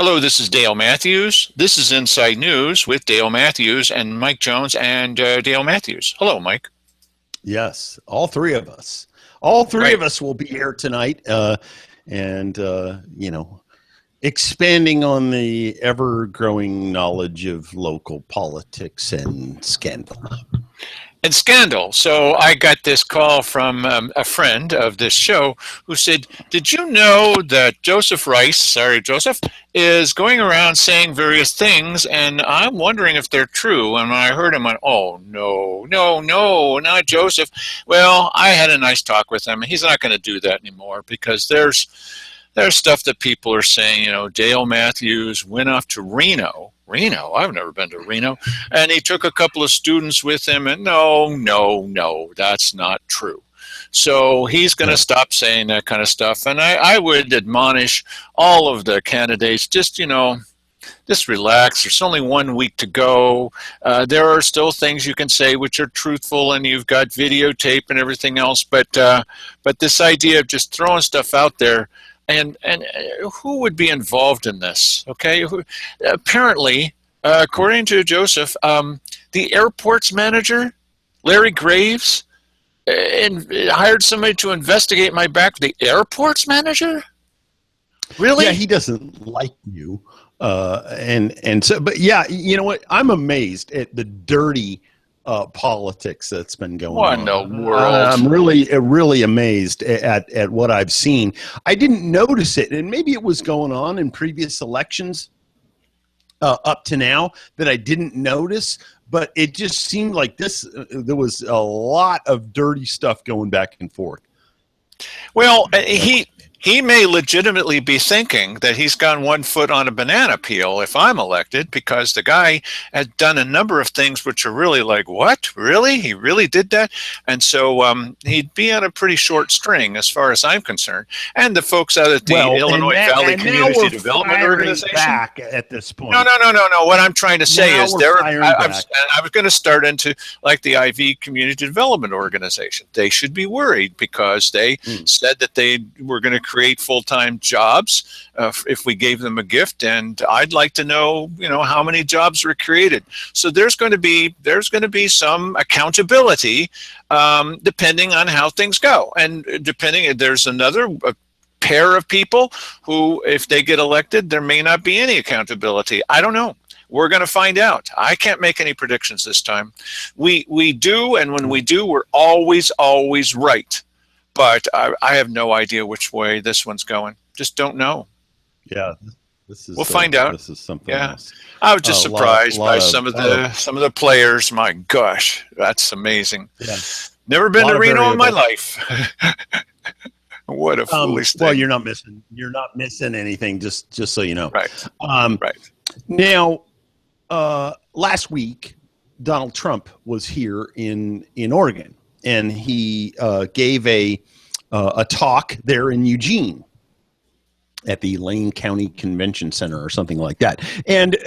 Hello, this is Dale Matthews. This is Inside News with Dale Matthews and Mike Jones and Dale Matthews. Hello, Mike. Yes, all three of us. All three Right. of us will be here tonight, and expanding on the ever-growing knowledge of local politics and scandal. And scandal. So I got this call from a friend of this show who said, "Did you know that Joseph Rice, sorry, Joseph, is going around saying various things, and I'm wondering if they're true." And when I heard him, I went, "Oh, no, no, no, not Joseph." Well, I had a nice talk with him, and he's not going to do that anymore because there's stuff that people are saying. Dale Matthews went off to Reno. Reno? I've never been to Reno. And he took a couple of students with him, and no, that's not true. So he's going to stop saying that kind of stuff. And I would admonish all of the candidates, just relax. There's only 1 week to go. There are still things you can say which are truthful, and you've got videotape and everything else. But this idea of just throwing stuff out there, and who would be involved in this? Okay, apparently, according to Joseph, the airport's manager, Larry Graves, hired somebody to investigate my back. The airport's manager? Really? Yeah, he doesn't like you, and so. But yeah, you know what? I'm amazed at the dirty politics that's been going What on. in the world? I'm really amazed at what I've seen. I didn't notice it, and maybe it was going on in previous elections up to now that I didn't notice. But it just seemed like there was a lot of dirty stuff going back and forth. Well, he may legitimately be thinking that he's got 1 foot on a banana peel if I'm elected, because the guy has done a number of things which are really like, what? Really? He really did that? And so he'd be on a pretty short string as far as I'm concerned. And the folks out at the Illinois Valley Community Development Organization. Back at this point. No. What I'm trying to say Now is I was going to start into like the IV Community Development Organization. They should be worried because they said that they were going to create full-time jobs if we gave them a gift, and I'd like to know, how many jobs were created. So there's going to be some accountability depending on how things go, and there's another pair of people who, if they get elected, there may not be any accountability. I don't know. We're going to find out. I can't make any predictions this time. We do, and when we do, we're always right. But I have no idea which way this one's going. Just don't know. Yeah, we'll find out. This is something else. I was just surprised by some of the players. My gosh, that's amazing. Yeah. Never been to Reno in my life. What a foolish thing. Well, you're not missing anything. Just so you know. Right. Right. Now, last week, Donald Trump was here in Oregon. And he gave a talk there in Eugene at the Lane County Convention Center or something like that. And,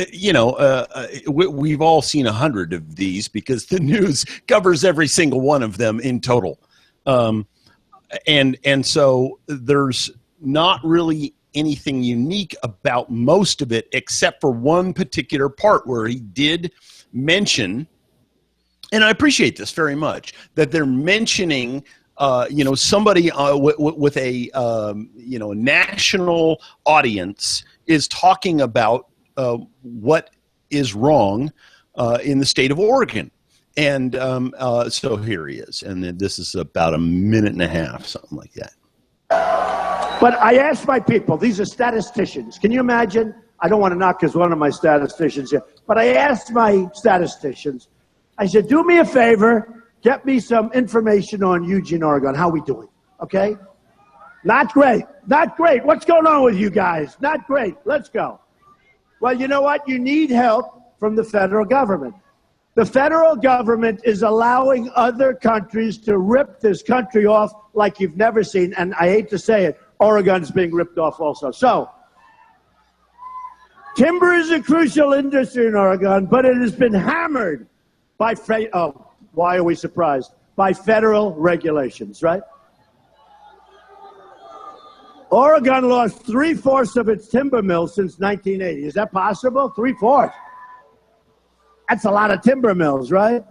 we've all seen 100 of these because the news covers every single one of them in total. And so there's not really anything unique about most of it except for one particular part where he did mention, and I appreciate this very much, that they're mentioning, somebody with a national audience is talking about what is wrong in the state of Oregon. And so here he is. And this is about a minute and a half, something like that. But I asked my people, these are statisticians. Can you imagine? I don't want to knock as one of my statisticians here, but I asked my statisticians, I said, do me a favor, get me some information on Eugene, Oregon. How we doing? Okay? Not great. Not great. What's going on with you guys? Not great. Let's go. Well, you know what? You need help from the federal government. The federal government is allowing other countries to rip this country off like you've never seen. And I hate to say it, Oregon's being ripped off also. So, timber is a crucial industry in Oregon, but it has been hammered by, why are we surprised? By federal regulations, right? Oregon lost 3/4 of its timber mills since 1980. Is that possible? 3/4. That's a lot of timber mills, right?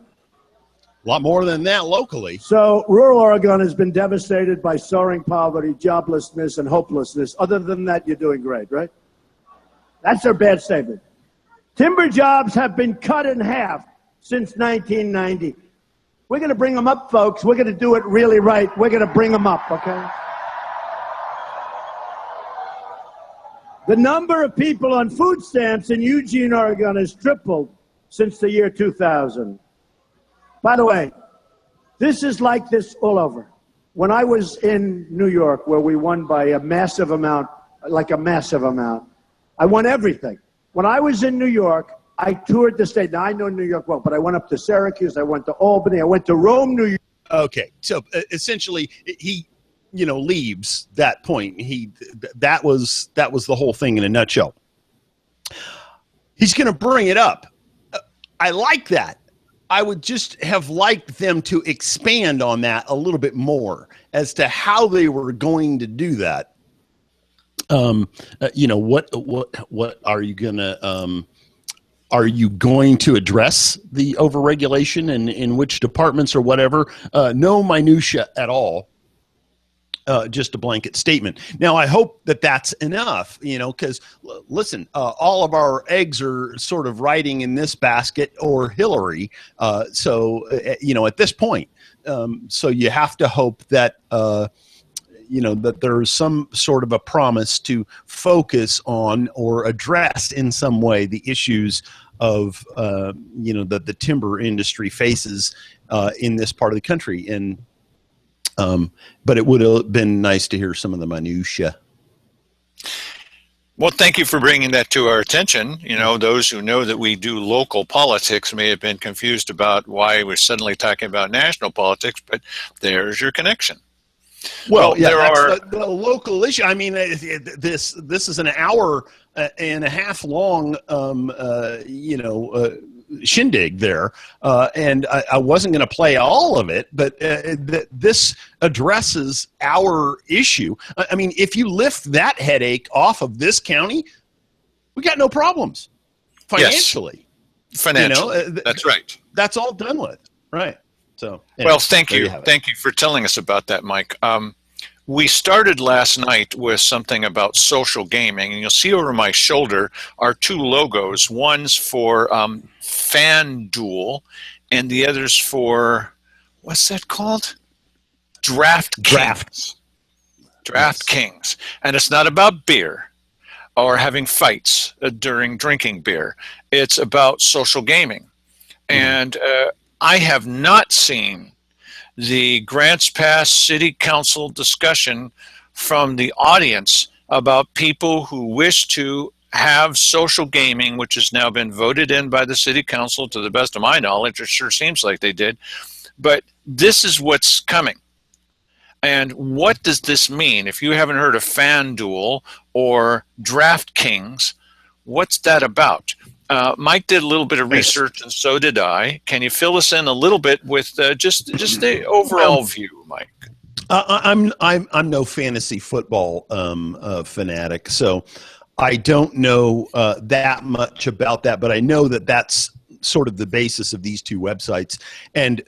A lot more than that locally. So rural Oregon has been devastated by soaring poverty, joblessness, and hopelessness. Other than that, you're doing great, right? That's their bad statement. Timber jobs have been cut in half since 1990. We're going to bring them up, folks. We're going to do it really right. We're going to bring them up, okay? The number of people on food stamps in Eugene, Oregon has tripled since the year 2000. By the way, this is like this all over. When I was in New York, where we won by a massive amount, I won everything. When I was in New York, I toured the state. Now, I know New York well, but I went up to Syracuse, I went to Albany, I went to Rome, New York. Okay, so essentially, he, leaves that point. That was the whole thing in a nutshell. He's going to bring it up. I like that. I would just have liked them to expand on that a little bit more as to how they were going to do that. What are you gonna? Are you going to address the overregulation and in which departments or whatever? No minutia at all. Just a blanket statement. Now, I hope that that's enough, because listen, all of our eggs are sort of riding in this basket or Hillary. So at this point, so you have to hope that, that there's some sort of a promise to focus on or address in some way the issues of, that the timber industry faces in this part of the country. And, but it would have been nice to hear some of the minutia. Well, thank you for bringing that to our attention. Those who know that we do local politics may have been confused about why we're suddenly talking about national politics, but there's your connection. Well, yeah, that's the local issue. I mean, this is an hour and a half long, shindig there, and I wasn't going to play all of it, but this addresses our issue. I mean, if you lift that headache off of this county, we got no problems financially. Yes. Financially, that's right. That's all done with, right? So, anyway, well, thank you for telling us about that, Mike. We started last night with something about social gaming, and you'll see over my shoulder are two logos. One's for FanDuel, and the other's for, what's that called? DraftKings. DraftKings. And it's not about beer or having fights during drinking beer. It's about social gaming. And I have not seen the Grants Pass City Council discussion from the audience about people who wish to have social gaming, which has now been voted in by the City Council, to the best of my knowledge. It sure seems like they did. But this is what's coming. And what does this mean? If you haven't heard of FanDuel or DraftKings, what's that about? Mike did a little bit of research, and so did I. Can you fill us in a little bit with just the overall view, Mike? I'm no fantasy football fanatic, so I don't know that much about that. But I know that that's sort of the basis of these two websites, and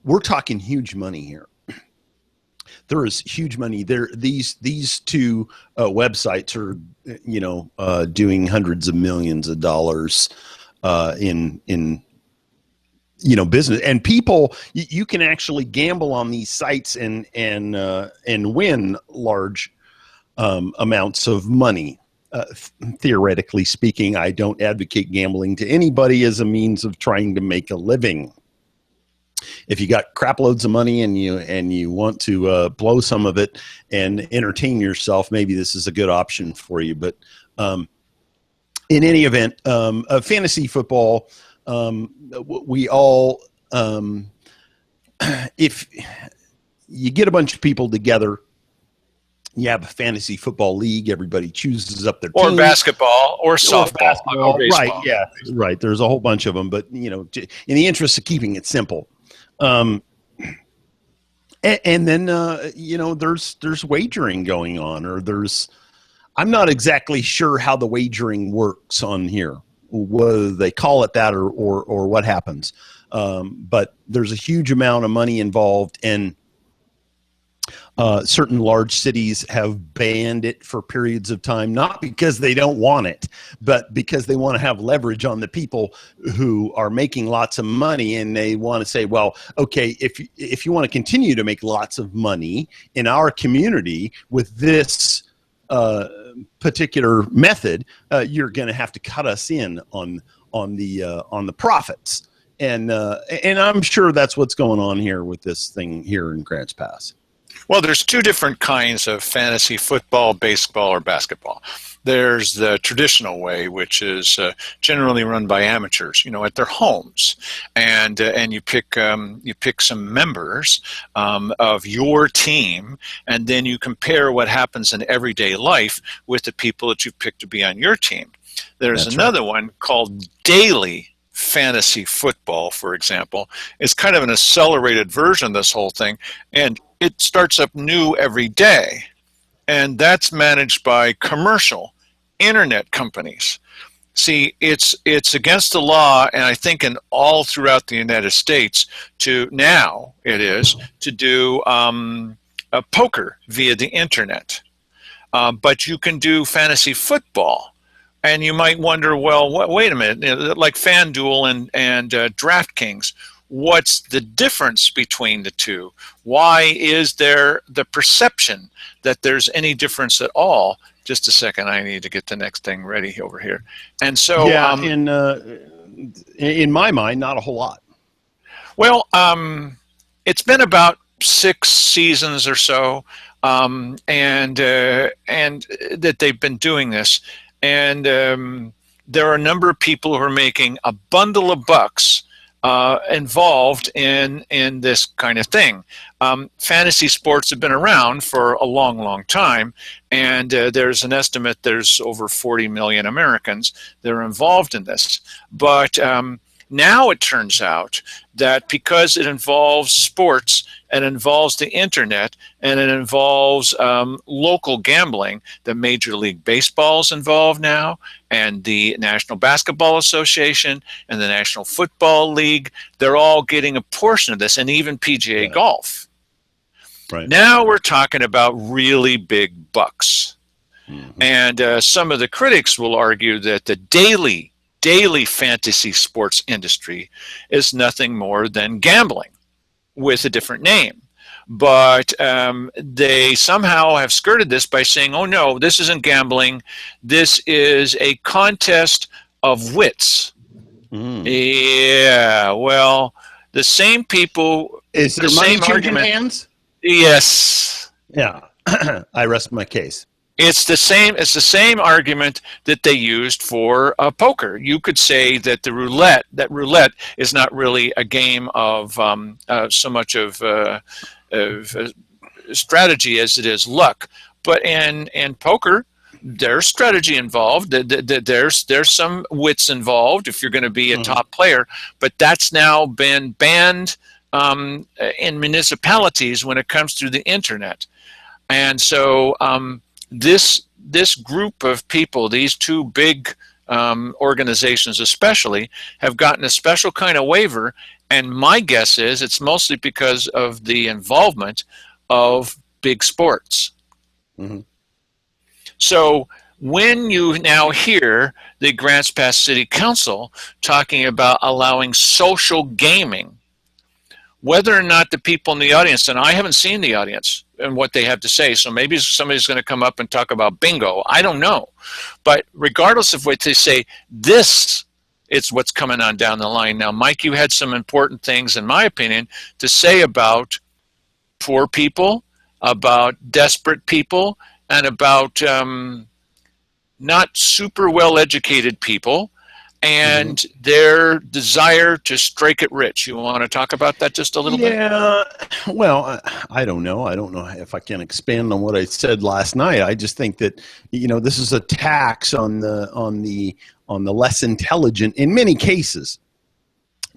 we're talking huge money here. There is huge money there. These two websites are, doing hundreds of millions of dollars in business. And people, you can actually gamble on these sites and win large amounts of money. Theoretically speaking, I don't advocate gambling to anybody as a means of trying to make a living. If you got crap loads of money and you want to blow some of it and entertain yourself, maybe this is a good option for you. But in any event, fantasy football, we all, if you get a bunch of people together, you have a fantasy football league. Everybody chooses up their or team. Basketball or softball, or baseball. Right? Yeah, right. There's a whole bunch of them, but in the interest of keeping it simple. And then there's wagering going on, or I'm not exactly sure how the wagering works on here, whether they call it that or what happens. But there's a huge amount of money involved, and certain large cities have banned it for periods of time, not because they don't want it, but because they want to have leverage on the people who are making lots of money, and they want to say, well, okay, if you want to continue to make lots of money in our community with this particular method, you're going to have to cut us in on the profits, and I'm sure that's what's going on here with this thing here in Grants Pass. Well, there's two different kinds of fantasy football, baseball, or basketball. There's the traditional way, which is generally run by amateurs, at their homes, and you pick some members of your team, and then you compare what happens in everyday life with the people that you pick to be on your team. There's another one called daily fantasy football, for example. It's kind of an accelerated version of this whole thing, and it starts up new every day, and that's managed by commercial internet companies. See, it's against the law, and I think in all throughout the United States to do a poker via the internet, but you can do fantasy football. And you might wonder, well, wait a minute, like FanDuel and DraftKings, what's the difference between the two? Why is there the perception that there's any difference at all? Just a second, I need to get the next thing ready over here. And so, in my mind, not a whole lot. Well, it's been about 6 seasons or so, and that they've been doing this. And there are a number of people who are making a bundle of bucks involved in this kind of thing. Fantasy sports have been around for a long, long time, and there's an estimate there's over 40 million Americans that are involved in this. But now it turns out that because it involves sports, and involves the internet, and it involves local gambling, the Major League Baseball is involved now, and the National Basketball Association, and the National Football League, they're all getting a portion of this, and even PGA Golf. Right. Now we're talking about really big bucks. Mm-hmm. And some of the critics will argue that the daily fantasy sports industry is nothing more than gambling with a different name. But they somehow have skirted this by saying, oh no, this isn't gambling, this is a contest of wits. Yeah, well, the same people... Is there money changing hands? Yes. Yeah, I rest my case. It's the same argument that they used for poker. You could say that roulette is not really a game of so much of strategy as it is luck. But in poker, there's strategy involved. There's some wits involved if you're going to be a top player. But that's now been banned in municipalities when it comes through the internet, and so. This group of people, these two big organizations especially, have gotten a special kind of waiver, and my guess is it's mostly because of the involvement of big sports. Mm-hmm. So when you now hear the Grants Pass City Council talking about allowing social gaming, whether or not the people in the audience, and I haven't seen the audience and what they have to say, so maybe somebody's going to come up and talk about bingo. I don't know. But regardless of what they say, this is what's coming on down the line. Now, Mike, you had some important things, in my opinion, to say about poor people, about desperate people, and about not super well-educated people, and their desire to strike it rich. You want to talk about that just a little bit? Yeah, well, I don't know. I don't know if I can expand on what I said last night. I just think that, this is a tax on the less intelligent in many cases.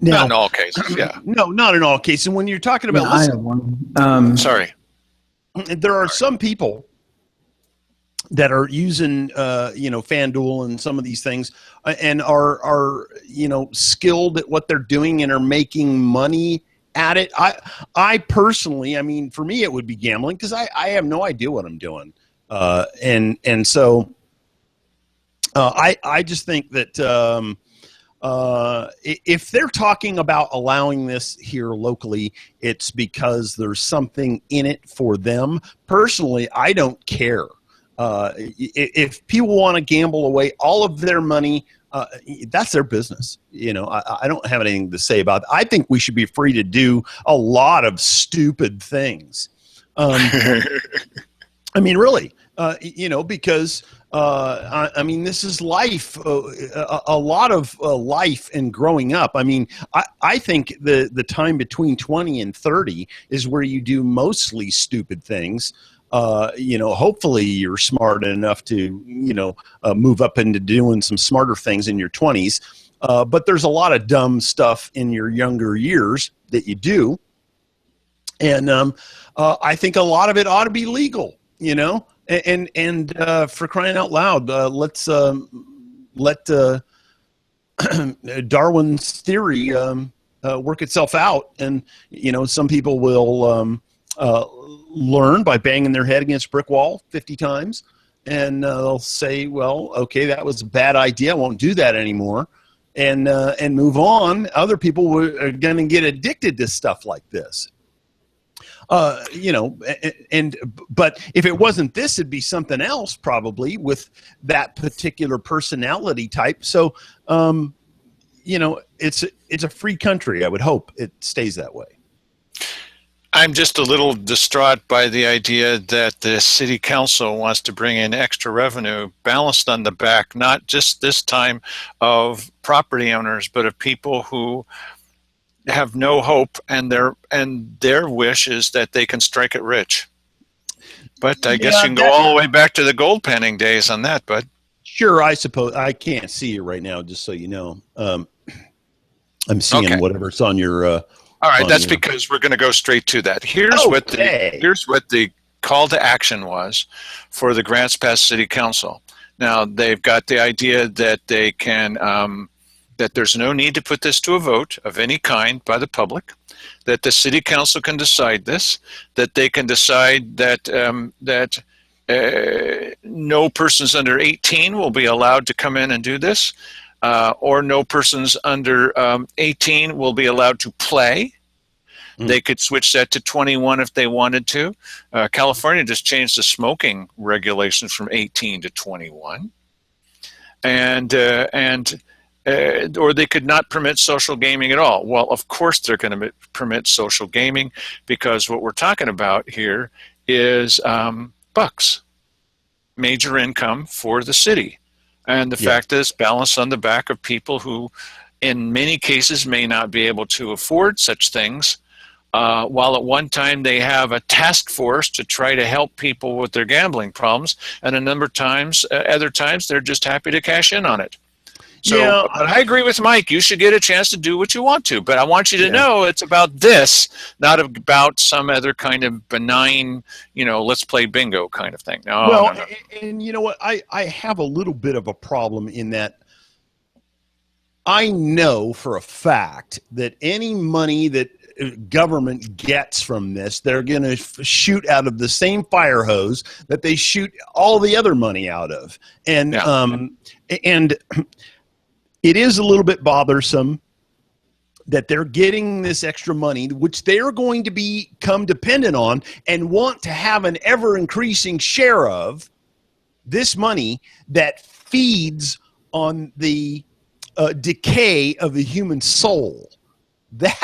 Now, Not in all cases, yeah. no, not in all cases. And when you're talking about, Yeah, I have one. Sorry. there are some people that are using, FanDuel and some of these things, and are skilled at what they're doing and are making money at it. I personally, I mean, for me, it would be gambling because I have no idea what I'm doing, and so I just think that. If they're talking about allowing this here locally, it's because there's something in it for them. Personally, I don't care. If people want to gamble away all of their money, that's their business. I don't have anything to say about it. I think we should be free to do a lot of stupid things. I mean, really, because I mean, this is life, a lot of life and growing up. I mean, I think the time between 20 and 30 is where you do mostly stupid things. Hopefully you're smart enough to, move up into doing some smarter things in your 20s. But there's a lot of dumb stuff in your younger years that you do. And I think a lot of it ought to be legal, and for crying out loud, let's let Darwin's theory work itself out. And, some people will learn by banging their head against a brick wall 50 times. And they'll say, well, okay, that was a bad idea. I won't do that anymore. And move on. Other people are going to get addicted to stuff like this. But if it wasn't this, it'd be something else probably with that particular personality type. So, it's a free country. I would hope it stays that way. I'm just a little distraught by the idea that the city council wants to bring in extra revenue balanced on the back, not just this time of property owners, but of people who have no hope, and their wish is that they can strike it rich. But I guess you can go all the way back to the gold panning days on that, bud. Sure, I suppose. I can't see you right now, just so you know. I'm seeing whatever's on your. All right, that's because we're going to go straight to that. Here's what the call to action was for the Grants Pass City Council. Now they've got the idea that they can. That there's no need to put this to a vote of any kind by the public, that the city council can decide this, that they can decide that no persons under 18 will be allowed to come in and do this, or no persons under 18 will be allowed to play. They could switch that to 21 if they wanted to. California just changed the smoking regulations from 18 to 21. Or they could not permit social gaming at all. Well, of course they're going to permit social gaming, because what we're talking about here is bucks, major income for the city. And the fact that it's balanced on the back of people who in many cases may not be able to afford such things, while at one time they have a task force to try to help people with their gambling problems, and a number of times, other times they're just happy to cash in on it. So but I agree with Mike. You should get a chance to do what you want to. But I want you to know it's about this, not about some other kind of benign, let's play bingo kind of thing. No. And you know what? I have a little bit of a problem in that I know for a fact that any money that government gets from this, they're going to shoot out of the same fire hose that they shoot all the other money out of. And it is a little bit bothersome that they're getting this extra money, which they're going to become dependent on and want to have an ever-increasing share of this money that feeds on the decay of the human soul. That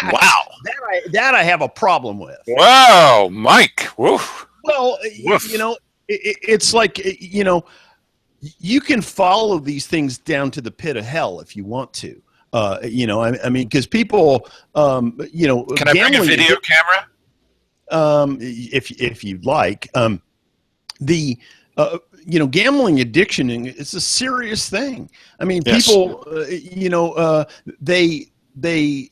I have a problem with. Wow, Mike. Woof. Well, it's like, you can follow these things down to the pit of hell if you want to. I mean, because people, can I bring a video camera? If you'd like, gambling addiction is a serious thing. I mean, people, they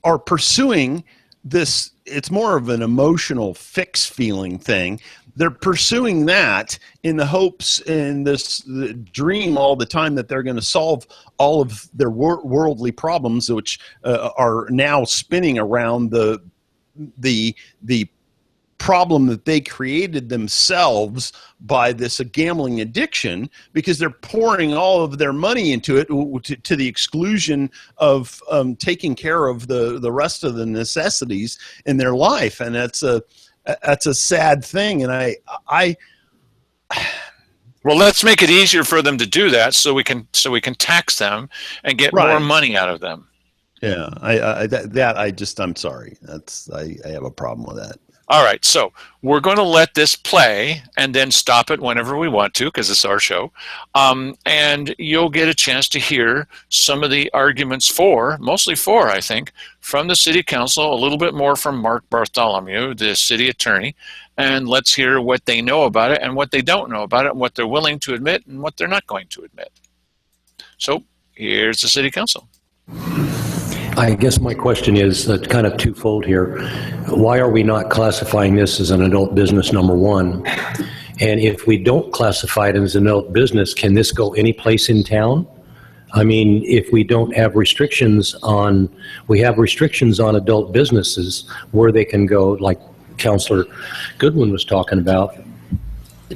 are pursuing this. It's more of an emotional fix feeling thing. They're pursuing that in the hopes and the dream all the time that they're going to solve all of their worldly problems, which are now spinning around the problem that they created themselves by this gambling addiction, because they're pouring all of their money into it to the exclusion of taking care of the rest of the necessities in their life. And that's a sad thing. And I well, let's make it easier for them to do that, so we can tax them and get more money out of them. Yeah, I'm sorry. I have a problem with that. All right, so we're going to let this play and then stop it whenever we want to, because it's our show. And you'll get a chance to hear some of the arguments mostly for, I think, from the city council, a little bit more from Mark Bartholomew, the city attorney. And let's hear what they know about it and what they don't know about it, and what they're willing to admit and what they're not going to admit. So here's the city council. I guess my question is kind of twofold here. Why are we not classifying this as an adult business, number one? And if we don't classify it as an adult business, can this go any place in town? I mean, if we don't have restrictions we have restrictions on adult businesses where they can go, like Councilor Goodwin was talking about.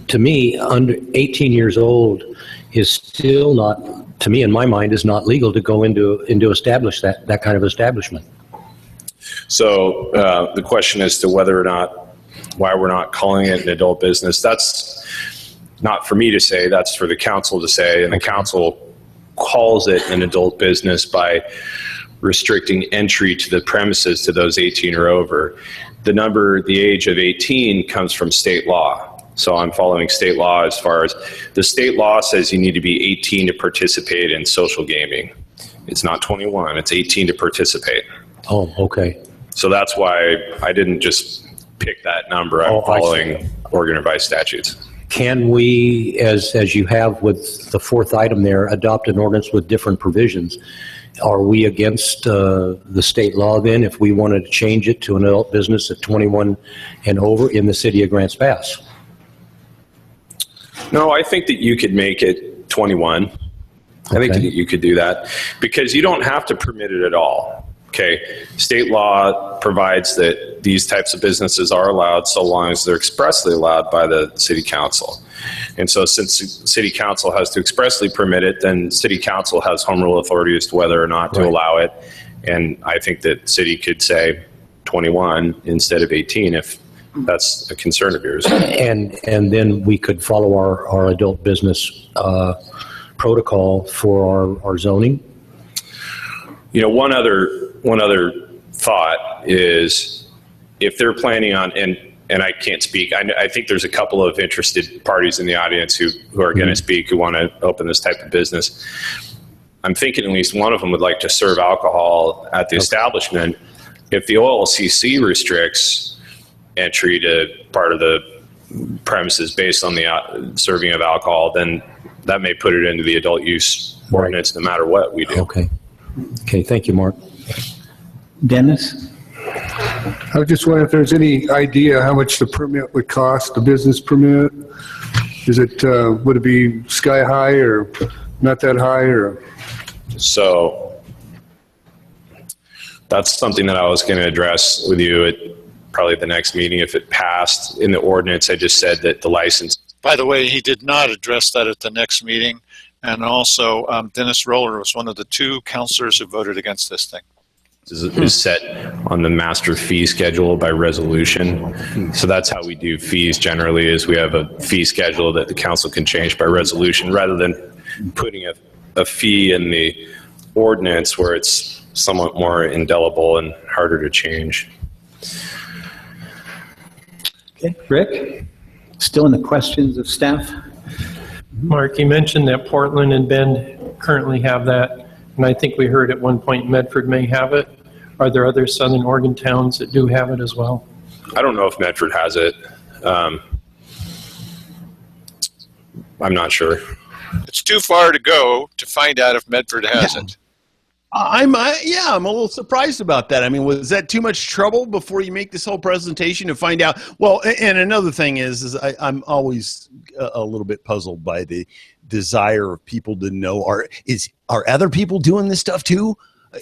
To me, under 18 years old is still not, to me, in my mind, is not legal to go into establish that kind of establishment. So the question as to whether or not, why we're not calling it an adult business, that's not for me to say, that's for the council to say, and the council calls it an adult business by restricting entry to the premises to those 18 or over. The age of 18 comes from state law. So I'm following state law as far as the state law says you need to be 18 to participate in social gaming. It's not 21, it's 18 to participate. Oh, okay. So that's why I didn't just pick that number. I'm following Oregon Revised Statutes. Can we, as you have with the fourth item there, adopt an ordinance with different provisions? Are we against the state law then if we wanted to change it to an adult business at 21 and over in the city of Grants Pass? No, I think that you could make it 21. I think that you could do that because you don't have to permit it at all. Okay, state law provides that these types of businesses are allowed so long as they're expressly allowed by the city council. And so since city council has to expressly permit it, then city council has home rule authority as to whether or not to allow it. And I think that city could say 21 instead of 18 if that's a concern of yours. And then we could follow our adult business protocol for our zoning. You know, one other thought is if they're planning on, and I can't speak, I think there's a couple of interested parties in the audience who are going to speak, who want to open this type of business. I'm thinking at least one of them would like to serve alcohol at the establishment. If the OLCC restricts entry to part of the premises based on the serving of alcohol, then that may put it into the adult use ordinance no matter what we do. Okay, thank you, Mark. Dennis? I was just wondering if there's any idea how much the permit would cost, the business permit? Is it, would it be sky high or not that high or? So that's something that I was going to address with you at probably the next meeting if it passed. In the ordinance, I just said that the license. By the way, he did not address that at the next meeting. And also, Dennis Roller was one of the two councilors who voted against this thing. Is set on the master fee schedule by resolution. So that's how we do fees generally, is we have a fee schedule that the council can change by resolution rather than putting a fee in the ordinance where it's somewhat more indelible and harder to change. Okay, Rick? Still in the questions of staff? Mark, you mentioned that Portland and Bend currently have that, and I think we heard at one point Medford may have it. Are there other Southern Oregon towns that do have it as well? I don't know if Medford has it. I'm not sure. It's too far to go to find out if Medford has it. I'm a little surprised about that. I mean, was that too much trouble before you make this whole presentation to find out? Well, and another thing is I'm always a little bit puzzled by the desire of people to know, are other people doing this stuff too?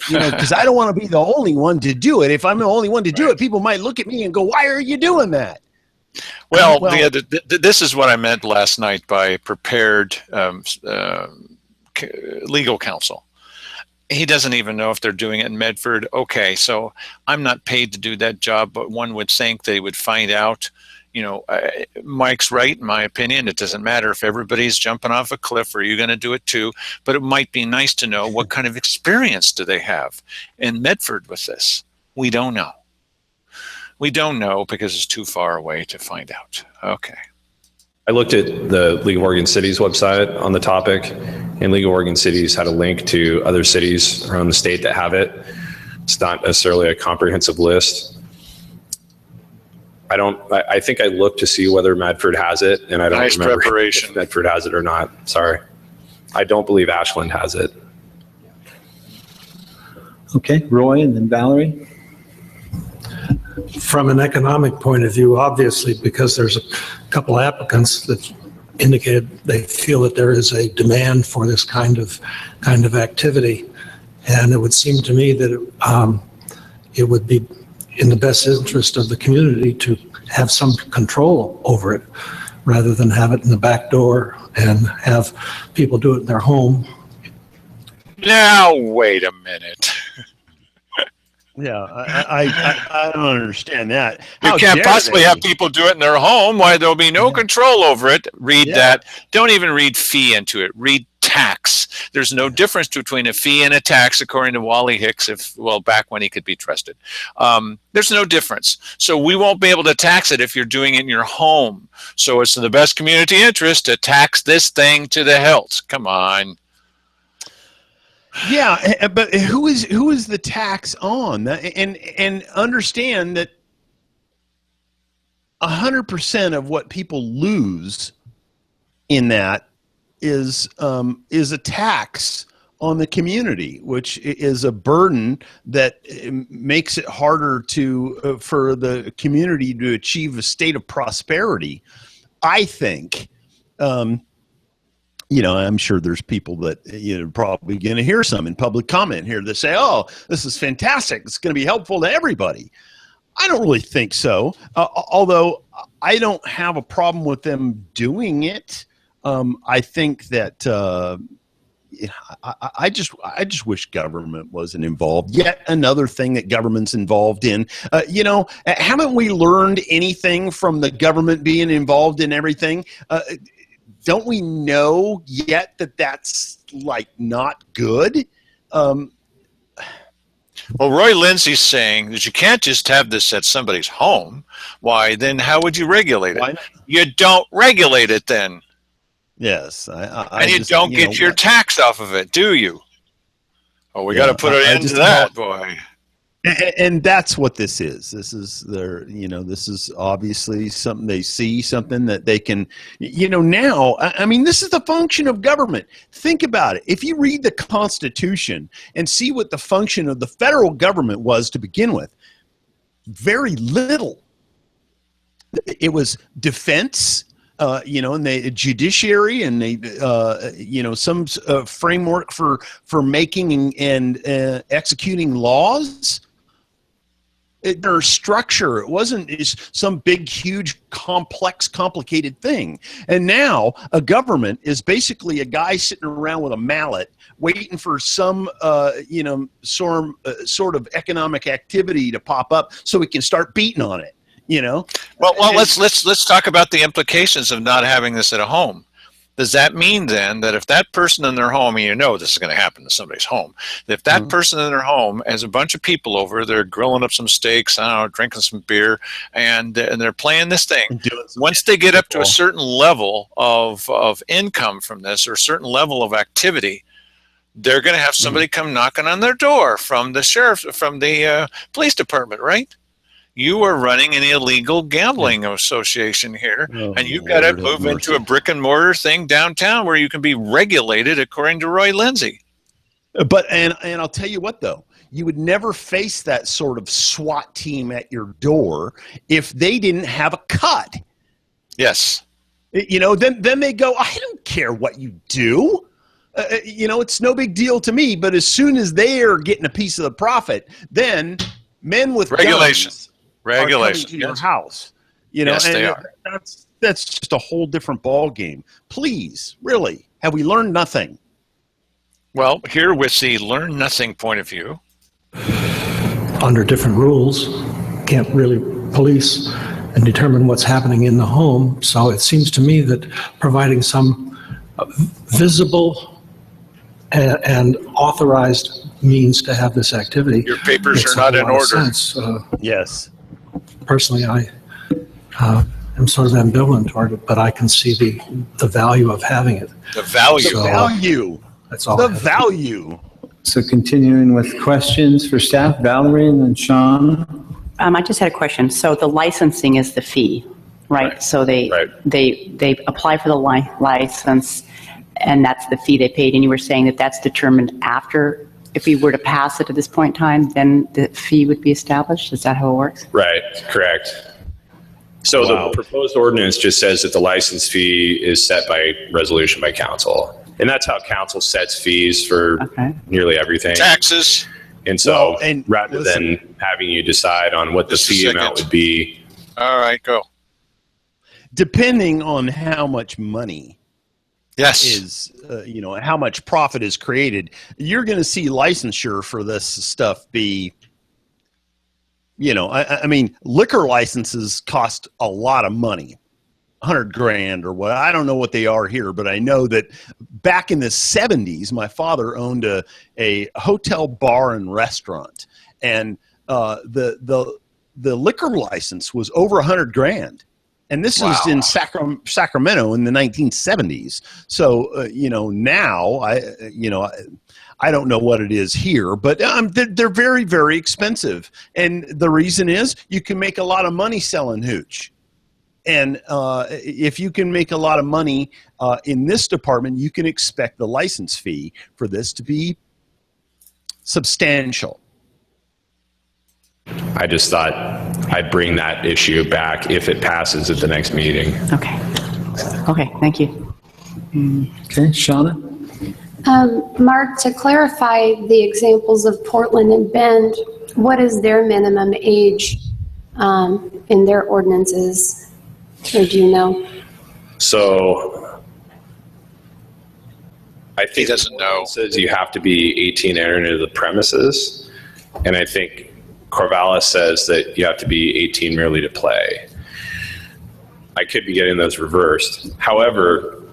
Because I don't want to be the only one to do it. If I'm the only one to do it, people might look at me and go, "Why are you doing that?" Well, this is what I meant last night by prepared legal counsel. He doesn't even know if they're doing it in Medford. Okay, so I'm not paid to do that job, but one would think they would find out. Mike's right, in my opinion. It doesn't matter if everybody's jumping off a cliff. Are you going to do it too? But it might be nice to know what kind of experience do they have in Medford with this. We don't know. We don't know because it's too far away to find out. Okay. I looked at the League of Oregon Cities website on the topic, and League of Oregon Cities had a link to other cities around the state that have it. It's not necessarily a comprehensive list. I think I looked to see whether Medford has it, and I don't remember if Medford has it or not. Sorry. I don't believe Ashland has it. Okay, Roy and then Valerie. From an economic point of view, obviously, because there's a couple applicants that indicated they feel that there is a demand for this kind of activity, and it would seem to me that it would be in the best interest of the community to have some control over it, rather than have it in the back door and have people do it in their home. Now, wait a minute. Yeah, I don't understand that. You can't possibly have people do it in their home. Why, there'll be no control over it. Read that. Don't even read fee into it. Read tax. There's no difference between a fee and a tax, according to Wally Hicks, back when he could be trusted. There's no difference. So we won't be able to tax it if you're doing it in your home. So it's in the best community interest to tax this thing to the hilt. Come on. Yeah, but who is the tax on? And understand that 100% of what people lose in that is a tax on the community, which is a burden that makes it harder for the community to achieve a state of prosperity. I think. I'm sure there's people that probably going to hear some in public comment here that say, "Oh, this is fantastic. It's going to be helpful to everybody." I don't really think so. Although I don't have a problem with them doing it. I think that I just wish government wasn't involved. Yet another thing that government's involved in. Haven't we learned anything from the government being involved in everything? Don't we know yet that that's not good? Well, Roy Lindsay's saying that you can't just have this at somebody's home. Why, then how would you regulate it? You don't regulate it then. Yes. And you don't get your tax off of it, do you? Oh, we got to put an end to that, boy. And that's what this is. This is this is obviously something they see, something that they can, now, I mean, this is the function of government. Think about it. If you read the Constitution and see what the function of the federal government was to begin with, very little. It was defense, and the judiciary, and some framework for making and executing laws. Their structure. It wasn't some big, huge, complex, complicated thing. And now a government is basically a guy sitting around with a mallet waiting for some, sort of economic activity to pop up so we can start beating on it. Well, let's talk about the implications of not having this at a home. Does that mean then that if that person in their home, and this is going to happen to somebody's home, that if that person in their home has a bunch of people over, they're grilling up some steaks, drinking some beer, and they're playing this thing. Once they get up to a certain level of income from this, or a certain level of activity, they're going to have somebody come knocking on their door from the sheriff, from the police department, right? You are running an illegal gambling association here, and you've got to move into a brick and mortar thing downtown where you can be regulated according to Roy Lindsay. But and I'll tell you what though, you would never face that sort of SWAT team at your door if they didn't have a cut. Yes. Then they go, I don't care what you do. It's no big deal to me. But as soon as they are getting a piece of the profit, then men with guns are coming to your house. Yes, they are. That's just a whole different ball game. Please, really, have we learned nothing? Well, here with the learn nothing point of view. Under different rules, can't really police and determine what's happening in the home. So it seems to me that providing some visible and authorized means to have this activity. Your papers makes are not a in lot of order. sense. Yes. Personally, I am sort of ambivalent toward it, but I can see the value of having it. The value. So, Value. That's all. The I have. value. So continuing with questions for staff, Valerie and then Sean. I just had a question. So the licensing is the fee, right? So they apply for the license, and that's the fee they paid. And you were saying that that's determined after, if we were to pass it at this point in time, then the fee would be established? Is that how it works? Right, correct. So the proposed ordinance just says that the license fee is set by resolution by council. And that's how council sets fees for nearly everything. Taxes. And so and rather than having you decide on what the fee amount would be. All right, go. Depending on how much money is, how much profit is created, you're going to see licensure for this stuff be, I mean, liquor licenses cost a lot of money. $100,000 or what, I don't know what they are here, but I know that back in the 70s, my father owned a hotel, bar, and restaurant, and the liquor license was over $100,000, and this was in Sacramento in the 1970s. So now I don't know what it is here, but they're very, very expensive, and the reason is you can make a lot of money selling hooch. And if you can make a lot of money in this department, you can expect the license fee for this to be substantial. I just thought I'd bring that issue back if it passes at the next meeting. Okay. Okay, thank you. Okay, Shauna? Mark, to clarify the examples of Portland and Bend, what is their minimum age in their ordinances? Or do you know? So I think he doesn't know. It says you have to be 18 to enter into the premises, and I think Corvallis says that you have to be 18 merely to play. I could be getting those reversed. However,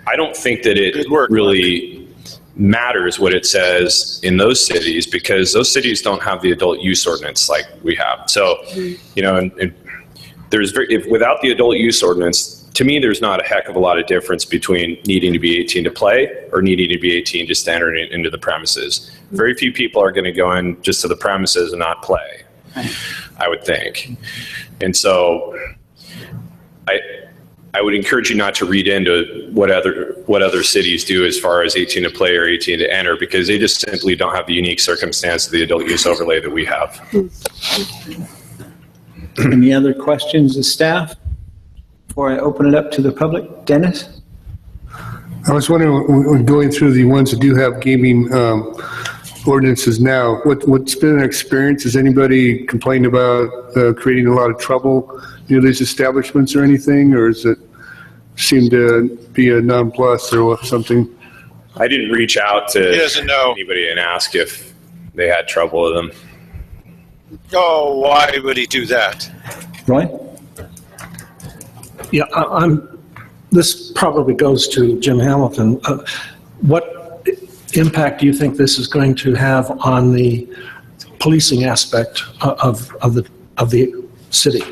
I don't think that it really matters what it says in those cities, because those cities don't have the adult use ordinance like we have. So, and there's without the adult use ordinance, to me, there's not a heck of a lot of difference between needing to be 18 to play or needing to be 18 just to enter into the premises. Very few people are going to go in just to the premises and not play, I would think. And so I would encourage you not to read into what other cities do as far as 18 to play or 18 to enter, because they just simply don't have the unique circumstance of the adult use overlay that we have. Any other questions of staff before I open it up to the public? Dennis? I was wondering, when going through the ones that do have gaming ordinances now, what's been an experience? Has anybody complained about creating a lot of trouble near these establishments or anything, or does it seem to be a non-plus or something? I didn't reach out to anybody and ask if they had trouble with them. Oh, why would he do that? Roy? Yeah, this probably goes to Jim Hamilton. What impact do you think this is going to have on the policing aspect of the city?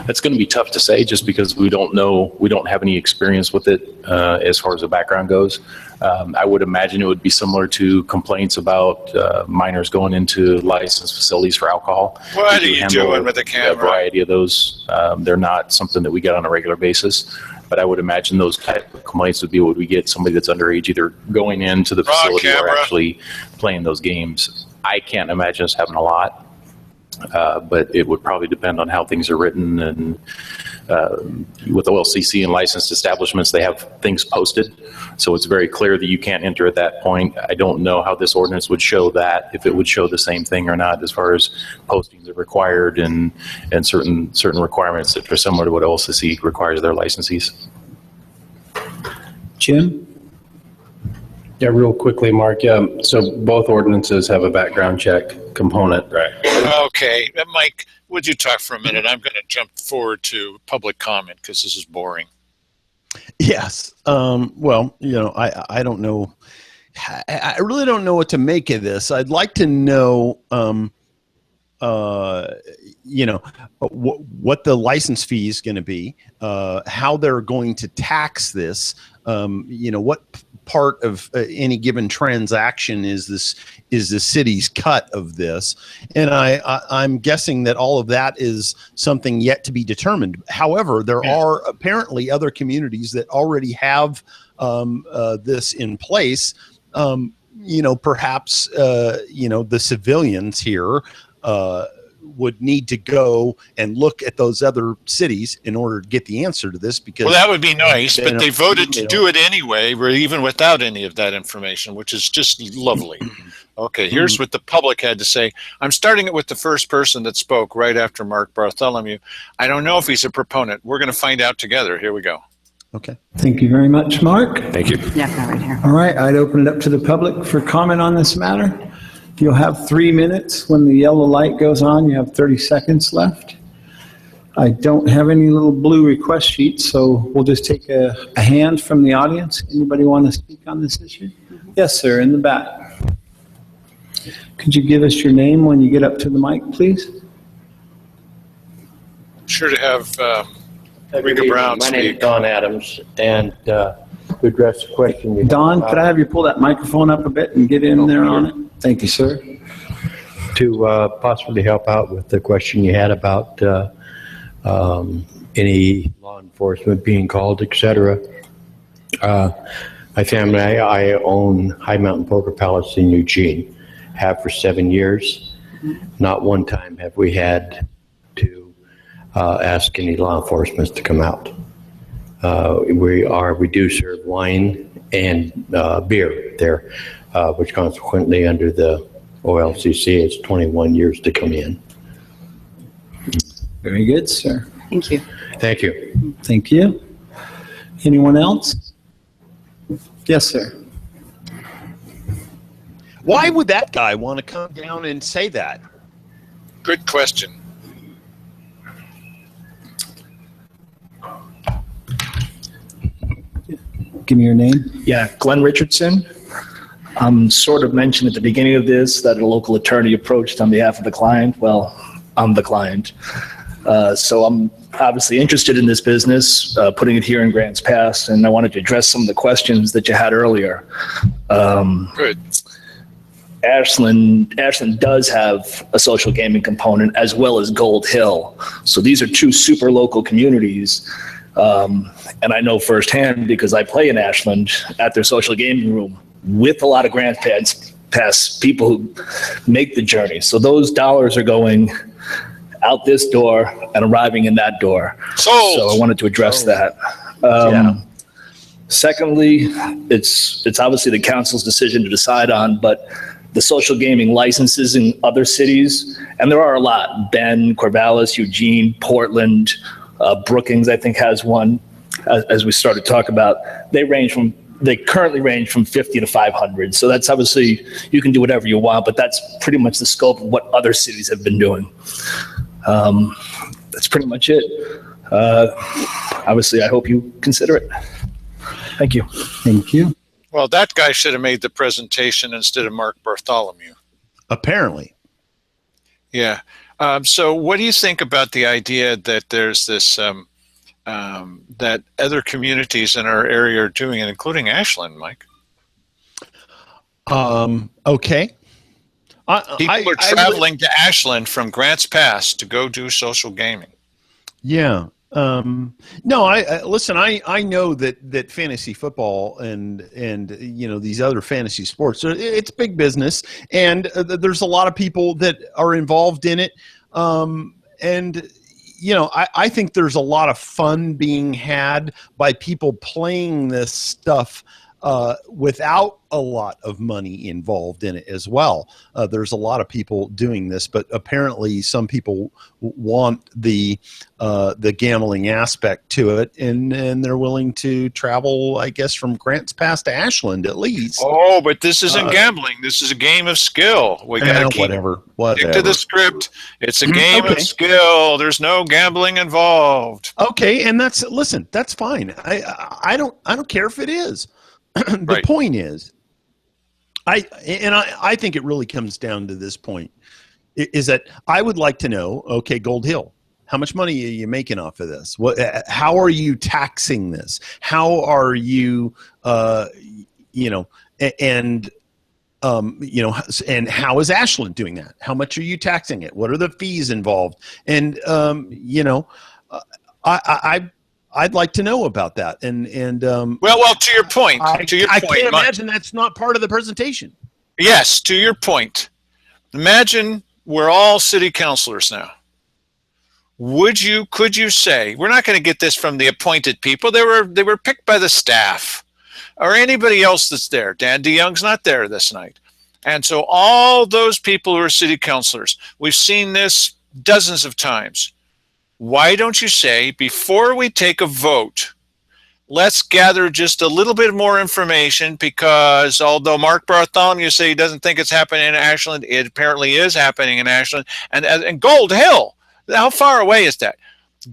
That's going to be tough to say, just because we don't have any experience with it as far as the background goes. I would imagine it would be similar to complaints about minors going into licensed facilities for alcohol. What are you doing with the camera? A variety of those. They're not something that we get on a regular basis. But I would imagine those type of complaints would be would we get somebody that's underage either going into the facility or actually playing those games. I can't imagine us having a lot, but it would probably depend on how things are written. And with OLCC and licensed establishments, they have things posted. So it's very clear that you can't enter at that point. I don't know how this ordinance would show that, if it would show the same thing or not as far as postings are required and certain requirements that are similar to what OLCC requires their licensees. Jim? Yeah, real quickly, Mark. So both ordinances have a background check component. Right. Okay. Mike, would you talk for a minute? I'm going to jump forward to public comment because this is boring. Yes. Well, I don't know. I really don't know what to make of this. I'd like to know, what the license fee is going to be, how they're going to tax this, what part of any given transaction is the city's cut of this, and I'm guessing that all of that is something yet to be determined. However, there are apparently other communities that already have this in place. Perhaps the civilians here would need to go and look at those other cities in order to get the answer to this. Because that would be nice, but they voted to do it anyway, even without any of that information, which is just lovely. Okay, here's what the public had to say. I'm starting it with the first person that spoke right after Mark Bartholomew. I don't know if he's a proponent. We're going to find out together. Here we go. Okay. Thank you very much, Mark. Thank you. Yeah, right here. All right, I'd open it up to the public for comment on this matter. You'll have 3 minutes. When the yellow light goes on, you have 30 seconds left. I don't have any little blue request sheets, so we'll just take a hand from the audience. Anybody want to speak on this issue? Yes, sir, in the back. Could you give us your name when you get up to the mic, please? Sure to have Rita Brown My speak. name is Don Adams, and to address the question you Don, could I have you pull that microphone up a bit and get in there on it? Thank you, sir. to possibly help out with the question you had about any law enforcement being called, et cetera. My family, I own High Mountain Poker Palace in Eugene, have for 7 years. Not one time have we had to ask any law enforcement to come out. We do serve wine and beer there, which consequently under the OLCC it's 21 years to come in. Very good, sir. Thank you. Thank you. Thank you. Anyone else? Yes, sir. Why would that guy want to come down and say that? Good question. Give me your name. Yeah, Glenn Richardson. Sort of mentioned at the beginning of this that a local attorney approached on behalf of the client. Well, I'm the client. So I'm obviously interested in this business, putting it here in Grants Pass, and I wanted to address some of the questions that you had earlier. Good. Ashland does have a social gaming component as well as Gold Hill. So these are two super local communities. And I know firsthand because I play in Ashland at their social gaming room with a lot of Grants Pass people who make the journey. So those dollars are going out this door and arriving in that door. Sold. So I wanted to address that. Secondly, it's obviously the council's decision to decide on, but the social gaming licenses in other cities, and there are a lot, Bend, Corvallis, Eugene, Portland, Brookings, I think, has one, as we started to talk about. They currently range from 50 to 500. So that's obviously, you can do whatever you want, but that's pretty much the scope of what other cities have been doing. That's pretty much it. Obviously, I hope you consider it. Thank you. Thank you. Well, that guy should have made the presentation instead of Mark Bartholomew. Apparently. Yeah. So what do you think about the idea that there's this, that other communities in our area are doing it, including Ashland, Mike? Okay. People are traveling to Ashland from Grants Pass to go do social gaming. Yeah. No, I listen. I know that fantasy football and these other fantasy sports, it's big business, and there's a lot of people that are involved in it. And I think there's a lot of fun being had by people playing this stuff without a lot of money involved in it as well. There's a lot of people doing this, but apparently some people want the gambling aspect to it, and they're willing to travel, I guess, from Grants Pass to Ashland at least. Oh, but this isn't gambling. This is a game of skill. We got to keep whatever. stick to the script. It's a game of skill. There's no gambling involved. Okay, and that's fine. I don't care if it is. The point is, I think it really comes down to this point, is that I would like to know, okay, Gold Hill, how much money are you making off of this? How are you taxing this? How are you, and how is Ashland doing that? How much are you taxing it? What are the fees involved? And, I'd like to know about that. And well, to your point, I can't imagine that's not part of the presentation. Yes, to your point. Imagine we're all city councilors now. Could you say, we're not going to get this from the appointed people. They were picked by the staff or anybody else that's there. Dan DeYoung's not there this night. And so all those people who are city councilors, we've seen this dozens of times. Why don't you say, before we take a vote, let's gather just a little bit more information, because although Mark Bartholomew say he doesn't think it's happening in Ashland, it apparently is happening in Ashland. And Gold Hill, how far away is that?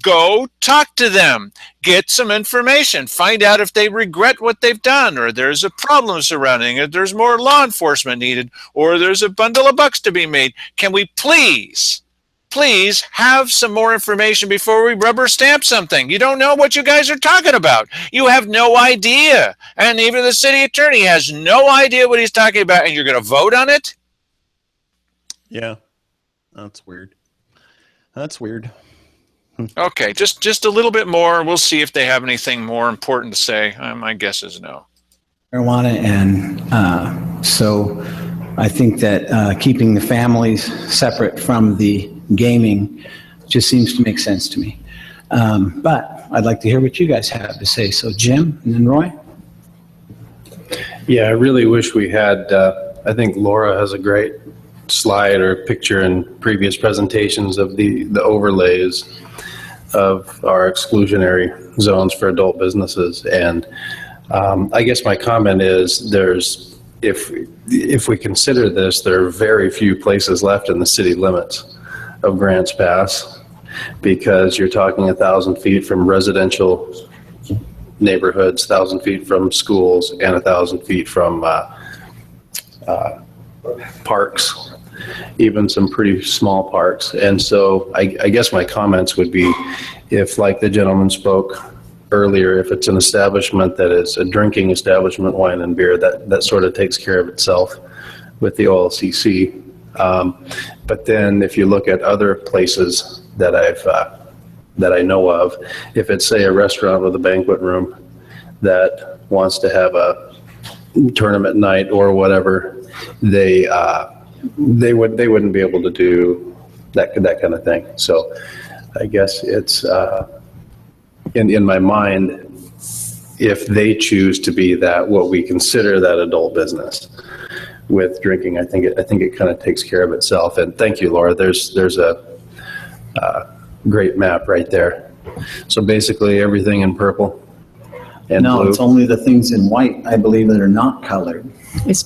Go talk to them, get some information, find out if they regret what they've done, or there's a problem surrounding it, there's more law enforcement needed, or there's a bundle of bucks to be made. Can we please have some more information before we rubber stamp something? You don't know what you guys are talking about. You have no idea. And even the city attorney has no idea what he's talking about, and you're going to vote on it? Yeah, that's weird. Okay, just a little bit more. We'll see if they have anything more important to say. My guess is no. Marijuana, and so I think that keeping the families separate from the gaming just seems to make sense to me. But I'd like to hear what you guys have to say. So Jim and then Roy. Yeah, I really wish we had, I think Laura has a great slide or picture in previous presentations of the overlays of our exclusionary zones for adult businesses. And I guess my comment is if we consider this, there are very few places left in the city limits of Grants Pass, because you're talking 1,000 feet from residential neighborhoods, 1,000 feet from schools, and 1,000 feet from parks, even some pretty small parks. And so I guess my comments would be, if, like the gentleman spoke earlier, if it's an establishment that is a drinking establishment, wine and beer, that sort of takes care of itself with the OLCC. But then if you look at other places that I know of, if it's, say, a restaurant with a banquet room that wants to have a tournament night or whatever, they wouldn't be able to do that kind of thing. So I guess it's in my mind, if they choose to be what we consider that adult business with drinking, I think it kind of takes care of itself. And thank you, Laura. There's a great map right there. So basically everything in purple and no, blue. it's only the things in white, I believe, that are not colored. It's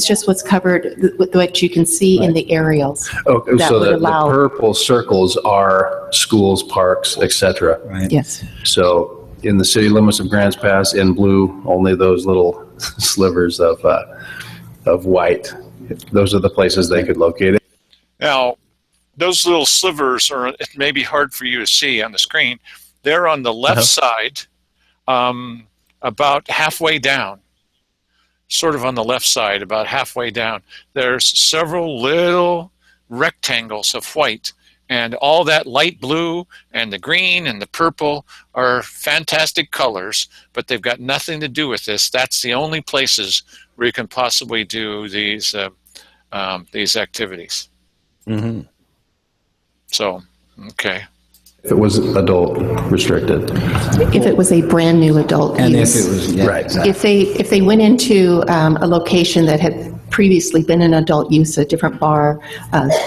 just what's covered, what you can see in the aerials. Okay, that so would the allow. purple circles are schools, parks, etc. Right. Yes. So in the city limits of Grants Pass, in blue, only those little slivers of white. Those are the places they could locate it. Now, those little slivers are, it may be hard for you to see on the screen. They're on the left side, about halfway down. Sort of on the left side, about halfway down. There's several little rectangles of white, And all that light blue and the green and the purple are fantastic colors, but they've got nothing to do with this. That's the only places where you can possibly do these activities. Mm-hmm. So, okay. If it was adult restricted. If it was a brand new adult And use. if it was, yeah, Right. exactly. If they went into a location that had previously been an adult use, a different bar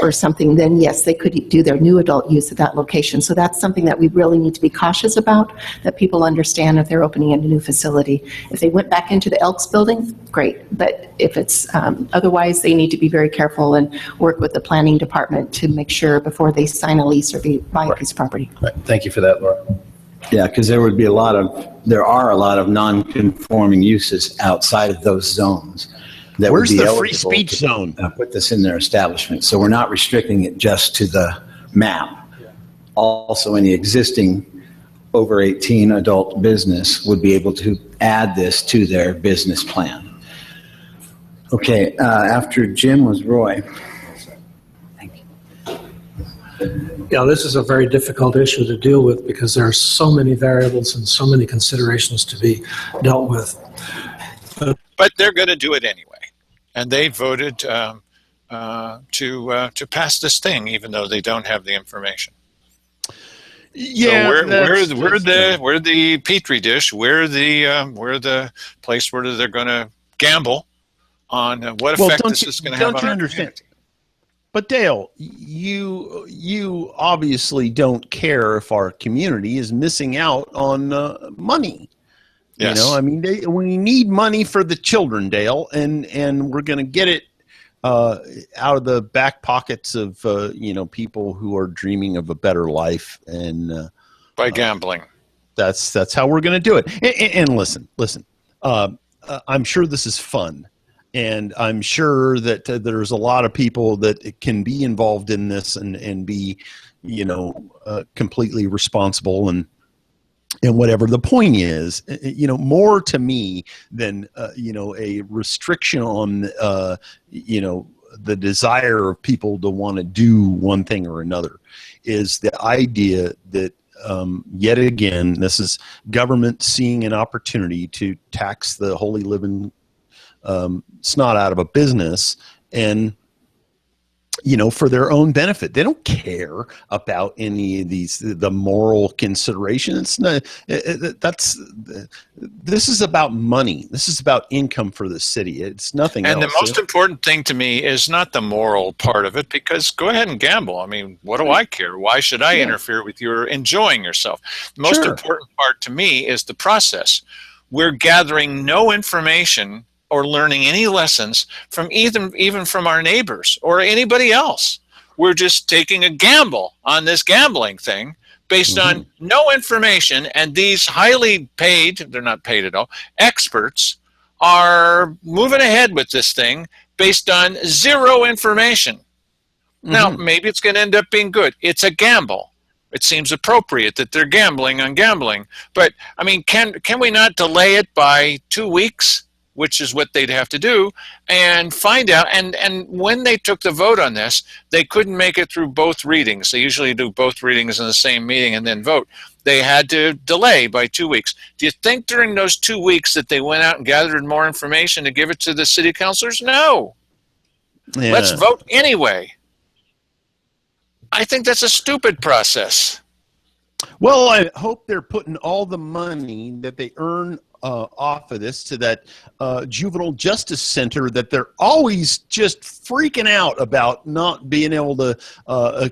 or something, then yes, they could do their new adult use at that location. So that's something that we really need to be cautious about, that people understand if they're opening a new facility. If they went back into the Elks building, great. But if it's otherwise, they need to be very careful and work with the planning department to make sure before they sign a lease or buy a piece of property. Right. Thank you for that, Laura. Yeah, because there are a lot of non-conforming uses outside of those zones. That would Where's be the free eligible speech to, zone? Put this in their establishment. So we're not restricting it just to the map. Also, any existing over 18 adult business would be able to add this to their business plan. Okay, after Jim was Roy. Yeah, this is a very difficult issue to deal with because there are so many variables and so many considerations to be dealt with. But they're going to do it anyway. And they voted to pass this thing, even though they don't have the information. Yeah, so we're the petri dish. We're the place where they're going to gamble on what effect this is going to have on our community. But Dale, you obviously don't care if our community is missing out on money. Yes. You know, I mean, we need money for the children, Dale, and we're going to get it out of the back pockets of people who are dreaming of a better life, and by gambling. That's how we're going to do it. And listen. I'm sure this is fun, and I'm sure that there's a lot of people that can be involved in this and be, completely responsible and whatever. The point is, more to me than, a restriction on, the desire of people to want to do one thing or another is the idea that, yet again, this is government seeing an opportunity to tax the holy living snot out of a business and, for their own benefit. They don't care about any of the moral considerations. This is about money. This is about income for the city. It's nothing else. And the most important thing to me is not the moral part of it, because go ahead and gamble. I mean, what do I care? Why should I interfere with your enjoying yourself? The most important part to me is the process. We're gathering no information or learning any lessons from even from our neighbors or anybody else. We're just taking a gamble on this gambling thing based on no information, and these highly paid, they're not paid at all, experts are moving ahead with this thing based on zero information. Now, maybe it's going to end up being good. It's a gamble. It seems appropriate that they're gambling on gambling. But, I mean, can we not delay it by 2 weeks? Which is what they'd have to do, and find out. And when they took the vote on this, they couldn't make it through both readings. They usually do both readings in the same meeting and then vote. They had to delay by 2 weeks. Do you think during those 2 weeks that they went out and gathered more information to give it to the city councilors? No. Yeah. Let's vote anyway. I think that's a stupid process. Well, I hope they're putting all the money that they earn off of this to that juvenile justice center that they're always just freaking out about not being able to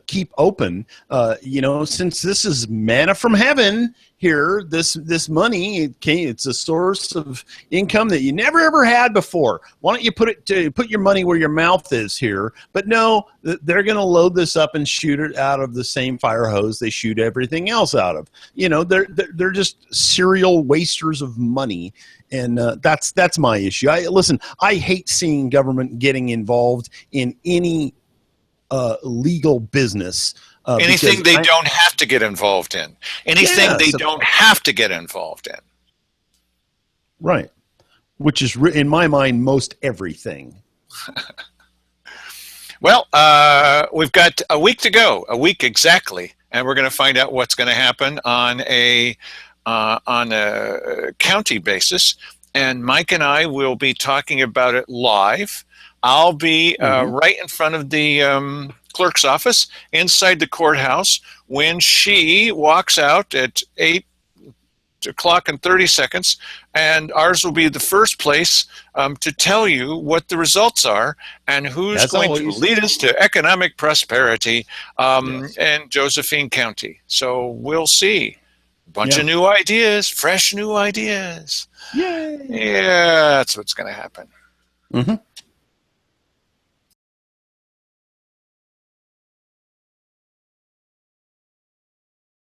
keep open. Since this is manna from heaven here, this money, it's a source of income that you never ever had before. Why don't you put your money where your mouth is here? But no, they're going to load this up and shoot it out of the same fire hose they shoot everything else out of. They're just serial wasters of money, and that's my issue. I hate seeing government getting involved in any legal business. Anything they don't have to get involved in. Anything they don't have to get involved in. Right. Which is, in my mind, most everything. Well, we've got a week to go, a week exactly, and we're going to find out what's going to happen on a county basis. And Mike and I will be talking about it live. I'll be right in front of the clerk's office inside the courthouse when she walks out at 8 o'clock and 30 seconds, and ours will be the first place to tell you what the results are and who's going to lead us to economic prosperity in Josephine County. So we'll see. A bunch of new ideas, fresh new ideas. Yay! Yeah, that's what's going to happen.